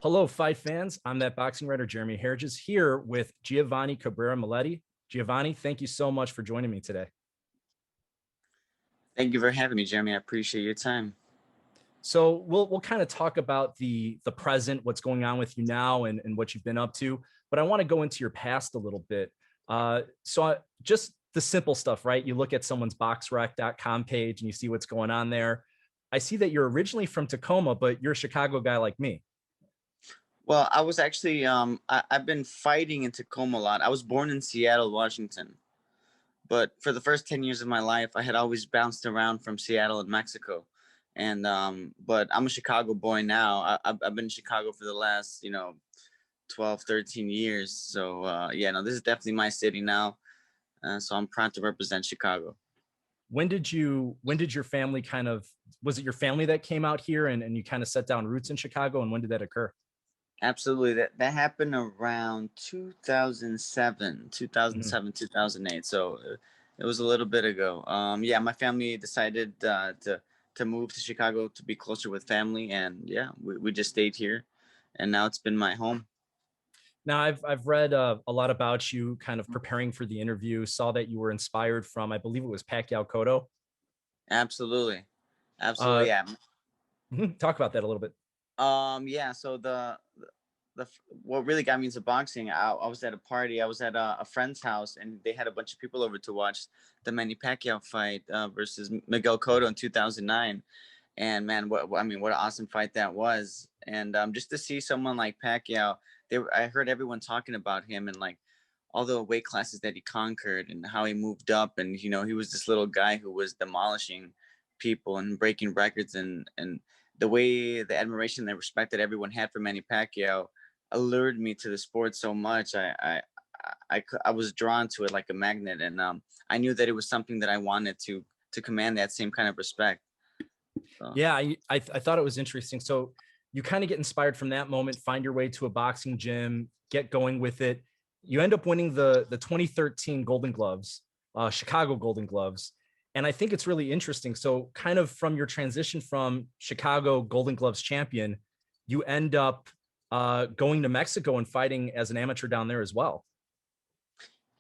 Hello, fight fans. I'm that boxing writer, Jeremy Herges, here with Giovanni Mioletti. Giovanni, thank you so much for joining me today. Thank you for having me, Jeremy. I appreciate your time. So we'll kind of talk about the present, what's going on with you now, and what you've been up to. But I want to go into your past a little bit. Just the simple stuff, right? You look at someone's boxrec.com page and you see what's going on there. I see that you're originally from Tacoma, but you're a Chicago guy like me. Well, I was actually I've been fighting in Tacoma a lot. I was born in Seattle, Washington, but for the first 10 years of my life, I had always bounced around from Seattle and Mexico. And but I'm a Chicago boy now. I've been in Chicago for the last 12, 13 years. So yeah, no, this is definitely my city now. So I'm proud to represent Chicago. When did your family was it your family that came out here and you kind of set down roots in Chicago, and when did that occur? Absolutely. That happened around 2007, Mhm. 2008. So it was a little bit ago. Yeah, my family decided to move to Chicago to be closer with family. And yeah, we just stayed here. And now it's been my home. Now I've read a lot about you, kind of preparing for the interview. Saw that you were inspired from, I believe it was Pacquiao Cotto. Absolutely. Uh, Absolutely. Yeah. Talk about that a little bit. Yeah. So the what really got me into boxing, I was at a party. I was at a friend's house, and they had a bunch of people over to watch the Manny Pacquiao fight versus Miguel Cotto in 2009. And man, I mean, what an awesome fight that was. And just to see someone like Pacquiao, I heard everyone talking about him and like all the weight classes that he conquered and how he moved up. And he was this little guy who was demolishing people and breaking records, and the way the admiration and respect that everyone had for Manny Pacquiao allured me to the sport so much. I was drawn to it like a magnet, and I knew that it was something that I wanted to command that same kind of respect. So. Yeah, I thought it was interesting. So you kind of get inspired from that moment, find your way to a boxing gym, get going with it. You end up winning the 2013 Golden Gloves, Chicago Golden Gloves. And I think it's really interesting. So kind of from your transition from Chicago Golden Gloves champion, you end up going to Mexico and fighting as an amateur down there as well.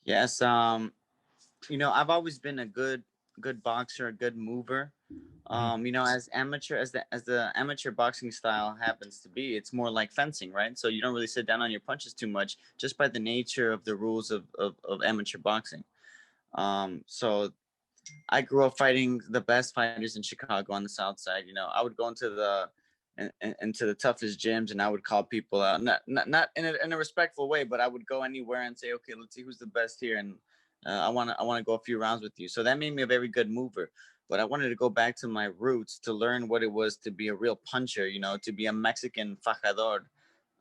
Yes, I've always been a good boxer, a good mover. Mhm. As amateur as the amateur boxing style happens to be, it's more like fencing, right? So you don't really sit down on your punches too much, just by the nature of the rules of amateur boxing. So I grew up fighting the best fighters in Chicago on the South Side. I would go into the toughest gyms, and I would call people out, not in a respectful way, but I would go anywhere and say, okay, let's see who's the best here, and I want to go a few rounds with you. So that made me a very good mover. But I wanted to go back to my roots to learn what it was to be a real puncher, to be a Mexican fajador,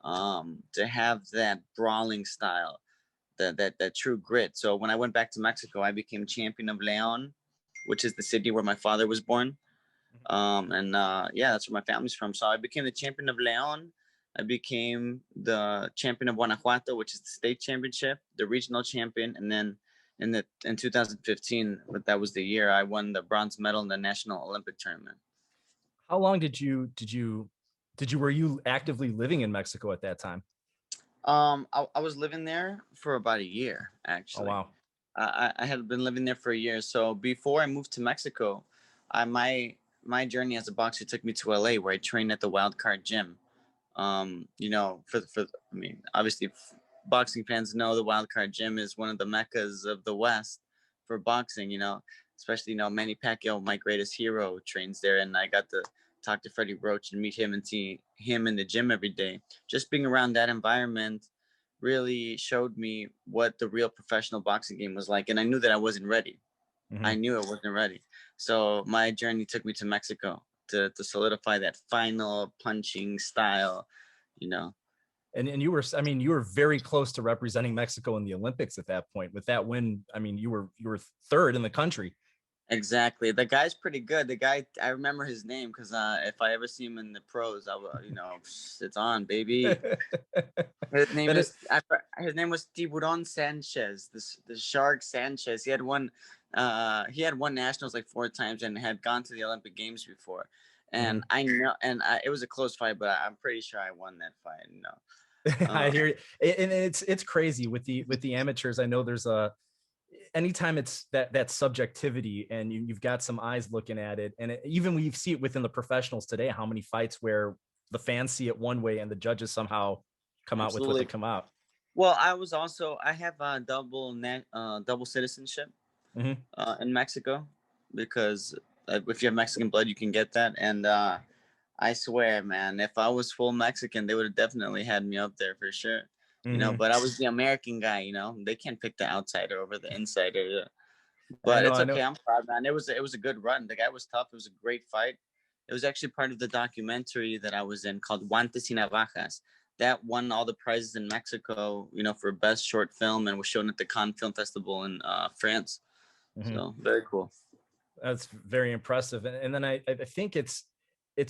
to have that brawling style, that true grit. So when I went back to Mexico, I became champion of Leon, which is the city where my father was born. And yeah, that's where my family's from. So I became the champion of Leon. I became the champion of Guanajuato, which is the state championship, the regional champion, and then in 2015, that was the year I won the bronze medal in the National Olympic Tournament. How long were you actively living in Mexico at that time? I was living there for about a year, Oh actually. wow. I had been living there for a year. So before I moved to Mexico, my journey as a boxer took me to LA, where I trained at the Wild Card Gym. I mean, obviously, boxing fans know the Wild Card Gym is one of the meccas of the West for boxing. Especially Manny Pacquiao, my greatest hero, trains there, and I got to talk to Freddie Roach and meet him and see him in the gym every day. Just being around that environment really showed me what the real professional boxing game was like, and I knew that I wasn't ready. I Mhm. knew I wasn't ready. So my journey took me to Mexico to solidify that final punching style, you know. And you were, I mean, you were very close to representing Mexico in the Olympics at that point. With that win, I mean, you were third in the country. Exactly. The guy's pretty good. The guy, I remember his name because if I ever see him in the pros, I will, it's on, baby. His name That is, is his name was Tiburon Sanchez, the Shark Sanchez. He had won nationals like 4 times and had gone to the Olympic Games before. and I know, and it was a close fight, but I'm pretty sure I won that fight. I hear you. And it's crazy with the amateurs. I know there's anytime it's that subjectivity and you've got some eyes looking at it, and even we see it within the professionals today, how many fights where the fans see it one way and the judges somehow come out with what they Absolutely. come out. Well, I have a double citizenship in Mexico, because if you have Mexican blood, you can get that. And I swear, man, if I was full Mexican, they would have definitely had me up there for sure. But I was the American guy. They can't pick the outsider over the insider. But it's I know. okay. I'm proud, man. It was a good run. The guy was tough. It was a great fight. It was actually part of the documentary that I was in called Guantes y Navajas. That won all the prizes in Mexico, for best short film, and was shown at the Cannes Film Festival in France. So very cool. That's very impressive. And then I think it's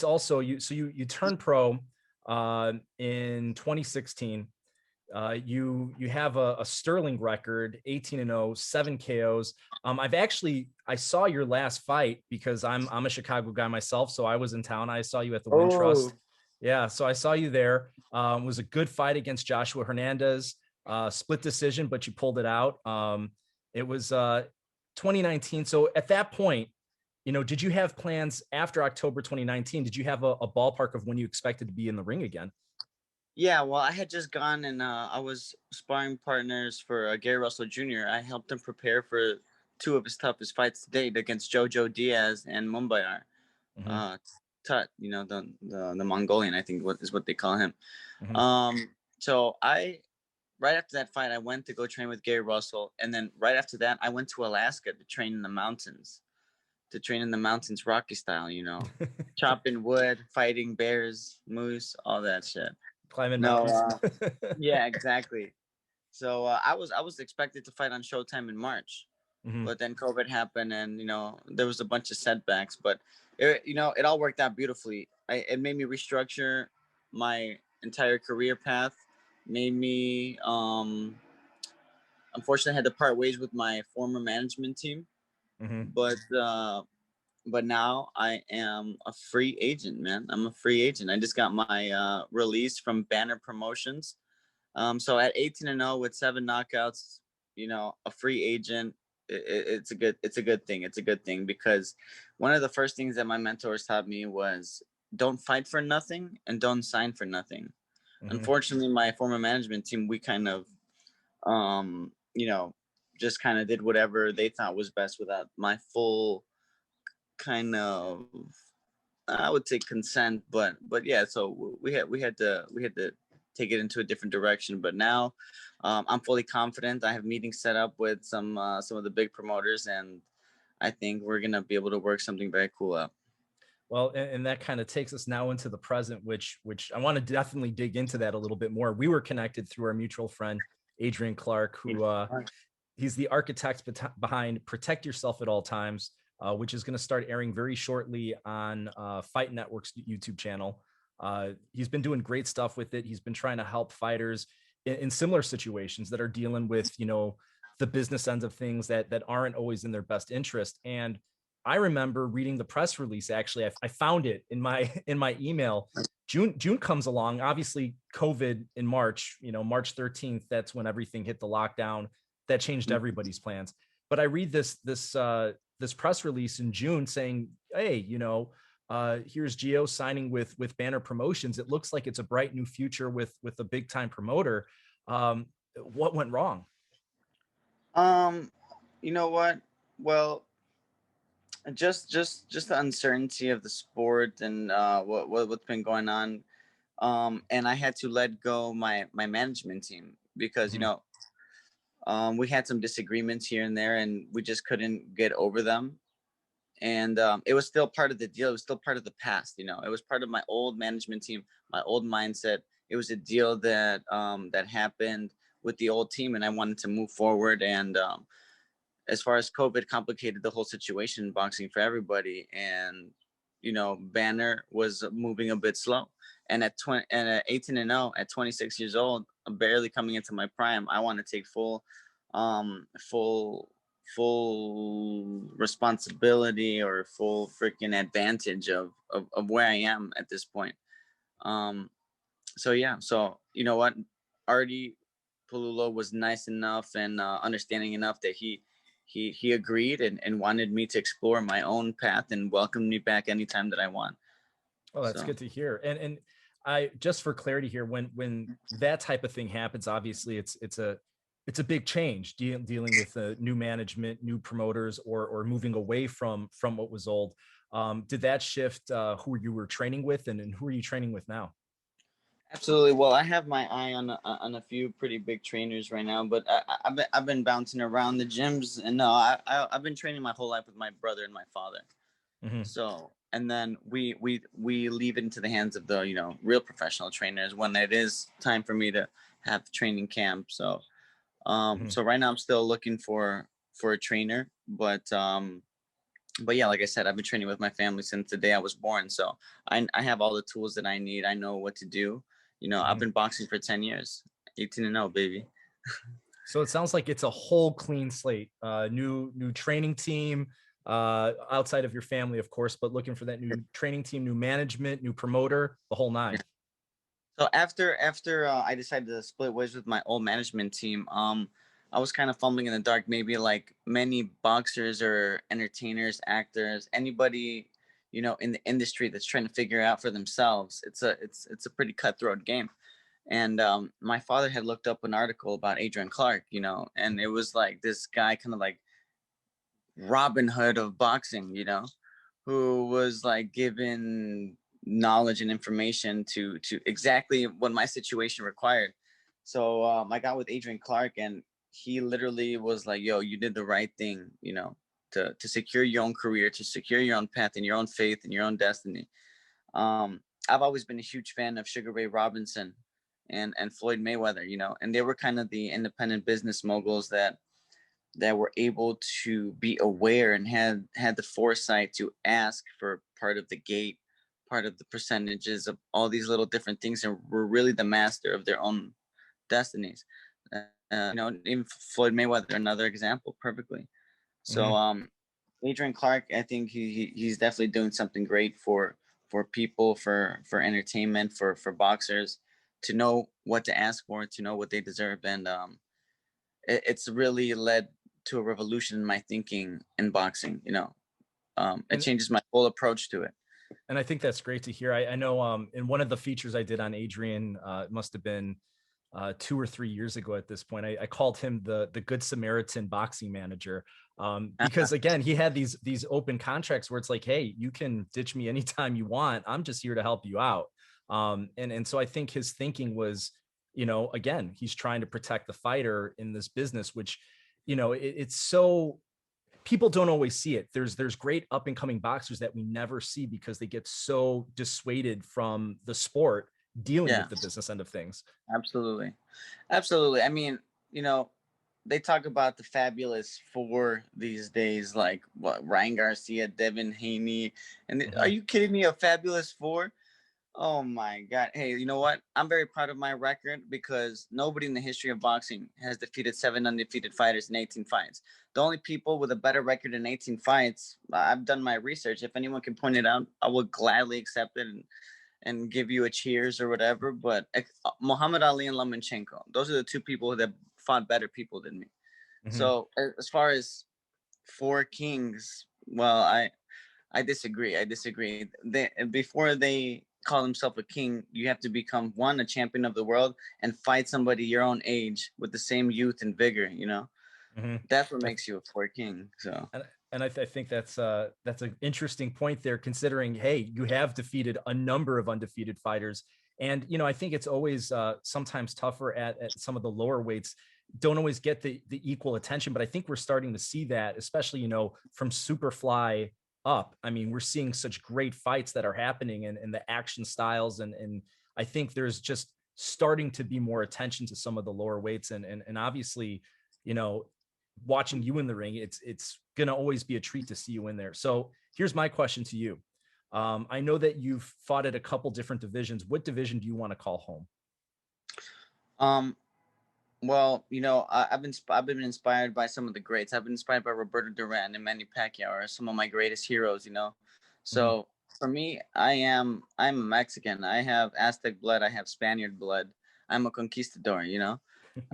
also you. So you turn pro in 2016. You have a sterling record, 18-0, 7 KOs. I saw your last fight because I'm a Chicago guy myself, so I was in town. I saw you at the Win Trust. Yeah, so I saw you there. It was a good fight against Joshua Hernandez, split decision, but you pulled it out. It was 2019. So at that point, did you have plans after October 2019? Did you have a ballpark of when you expected to be in the ring again? Yeah, well, I had just gone, and I was sparring partners for Gary Russell Jr. I helped him prepare for two of his toughest fights to date against Jojo Diaz and Mumbayar. Tut, the Mongolian, I think is what they call him. So right after that fight, I went to go train with Gary Russell, and then right after that, I went to Alaska to train in the mountains, Rocky style, chopping wood, fighting bears, moose, all that shit. Climbing No, mountains. yeah, exactly. So I was expected to fight on Showtime in March, but then COVID happened, and there was a bunch of setbacks. But it all worked out beautifully. It made me restructure my entire career path. Made me unfortunately had to part ways with my former management team, but now I am a free agent, man. I'm a free agent. I just got my release from Banner Promotions. So at 18-0 with 7 knockouts, a free agent, it's a good thing. It's a good thing, because one of the first things that my mentors taught me was don't fight for nothing and don't sign for nothing. Unfortunately, my former management team, we kind of, just kind of did whatever they thought was best without my full kind of, I would say, consent, but yeah. So we had to take it into a different direction. But now, I'm fully confident. I have meetings set up with some of the big promoters, and I think we're gonna be able to work something very cool out. Well, and that kind of takes us now into the present, which I want to definitely dig into that a little bit more. We were connected through our mutual friend Adrian Clark, who he's the architect behind Protect Yourself at All Times, which is going to start airing very shortly on Fight Network's YouTube channel. He's been doing great stuff with it. He's been trying to help fighters in similar situations that are dealing with, the business ends of things that aren't always in their best interest. And I remember reading the press release. Actually, I found it in my email. June comes along. Obviously, COVID in March. March 13th. That's when everything hit the lockdown. That changed everybody's plans. But I read this press release in June saying, "Hey, here's Gio signing with Banner Promotions. It looks like it's a bright new future with a big time promoter." What went wrong? You know what? Well, just the uncertainty of the sport, and what's been going on. And I had to let go my management team, because we had some disagreements here and there, and we just couldn't get over them. And it was still part of the deal. It was still part of the past. It was part of my old management team, my old mindset. It was a deal that happened with the old team, and I wanted to move forward. And as far as COVID complicated the whole situation in boxing for everybody, and Banner was moving a bit slow. And at 18-0, at 26 years old, barely coming into my prime, I want to take full full responsibility or full freaking advantage of where I am at this point. Um, so yeah, so you know what, Artie Palullo was nice enough and understanding enough that he agreed and wanted me to explore my own path and welcomed me back anytime that I want. Oh, that's So good to hear. And I, just for clarity here, when that type of thing happens, obviously it's a big change, dealing with new management, new promoters, or moving away from what was old. Did that shift who you were training with, and who are you training with now? absolutely. Well, I have my eye on a few pretty big trainers right now, but I've been bouncing around the gyms, and no, I've been training my whole life with my brother and my father. Mm-hmm. So, and then we leave it into the hands of the real professional trainers when it is time for me to have training camp. So, Mm-hmm. so right now I'm still looking for a trainer, but yeah, like I said, I've been training with my family since the day I was born. So I have all the tools that I need. I know what to do. I've Mm-hmm. been boxing for 10 years, 18-0, baby. So it sounds like it's a whole clean slate, new training team, outside of your family, of course, but looking for that new training team, new management, new promoter, the whole Yeah. nine. So after I decided to split ways with my old management team, I was kind of fumbling in the dark. Maybe like many boxers or entertainers, actors, anybody in the industry that's trying to figure it out for themselves. It's a pretty cutthroat game. And my father had looked up an article about Adrian Clark, and it was like this guy, kind of like Robin Hood of boxing, who was like given knowledge and information to exactly what my situation required. So I got with Adrian Clark, and he literally was like, "Yo, you did the right thing, to secure your own career, to secure your own path and your own faith and your own destiny." Um, I've always been a huge fan of Sugar Ray Robinson and Floyd Mayweather, and they were kind of the independent business moguls that were able to be aware and had the foresight to ask for part of the gate, part of the percentages of all these little different things, and were really the master of their own destinies. Even Floyd Mayweather, another example, perfectly. So, Mm-hmm. Adrian Clark, I think he's definitely doing something great for people, for entertainment, for boxers to know what to ask for, to know what they deserve, and it's really led to a revolution in my thinking in boxing. It And changes my whole approach to it. and I think that's great to hear. I know in one of the features I did on Adrian, it must have been 2 or 3 years ago at this point. I called him the Good Samaritan boxing manager, because again, he had these open contracts where it's like, hey, you can ditch me anytime you want. I'm just here to help you out. And so I think his thinking was, again, he's trying to protect the fighter in this business, which, it's so, people don't always see it. There's great up and coming boxers that we never see because they get so dissuaded from the sport dealing Yeah, with the business end of things. absolutely, absolutely. I mean, you know, they talk about the fabulous four these days, like what, Ryan Garcia, Devin Haney, and are Mhm. you kidding me? A fabulous four? Oh my God. Hey, you know what? I'm very proud of my record because nobody in the history of boxing has defeated 7 undefeated fighters in 18 fights. The only people with a better record in 18 fights, I've done my research. If anyone can point it out, I will gladly accept it and give you a cheers or whatever. But Muhammad Ali and Lomachenko, those are the two people that fought better people than me. Mhm. So as far as four kings, well, I disagree. I disagree. Before they call themselves a king, you have to become one, a champion of the world, and fight somebody your own age with the same youth and vigor. Mhm. That's what I makes you a four king. So and I think that's an interesting point there, considering, hey, you have defeated a number of undefeated fighters, and I think it's always sometimes tougher at some of the lower weights, don't always get the equal attention, but I think we're starting to see that, especially from Superfly up. I mean, we're seeing such great fights that are happening, and the action styles, and I think there's just starting to be more attention to some of the lower weights, and obviously, you know watching you in the ring, it's gonna always be a treat to see you in there. So here's my question to you. I know that you've fought at a couple different divisions. What division do you want to call home? um Well, I've been inspired by some of the greats. I've been inspired by Roberto Duran and Manny Pacquiao are some of my greatest heroes. Mhm. So for me, I'm a Mexican. I have Aztec blood. I have Spaniard blood. I'm a conquistador.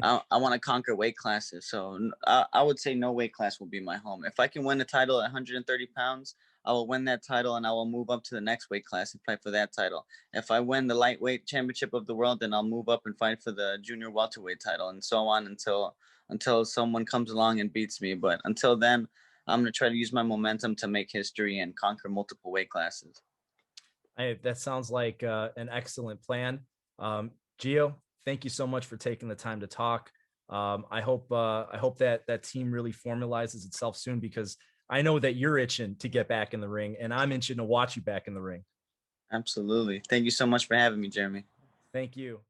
I want to conquer weight classes. So I would say no weight class will be my home. If I can win a title at 130 pounds, I will win that title and I will move up to the next weight class and fight for that title. If I win the lightweight championship of the world, then I'll move up and fight for the junior welterweight title and so on until someone comes along and beats me. But until then, I'm going to try to use my momentum to make history and conquer multiple weight classes. That sounds like an excellent plan. Gio, thank you so much for taking the time to talk. I hope that that team really formalizes itself soon because I know that you're itching to get back in the ring, and I'm itching to watch you back in the ring. Absolutely. Thank you so much for having me, Jeremy. Thank you.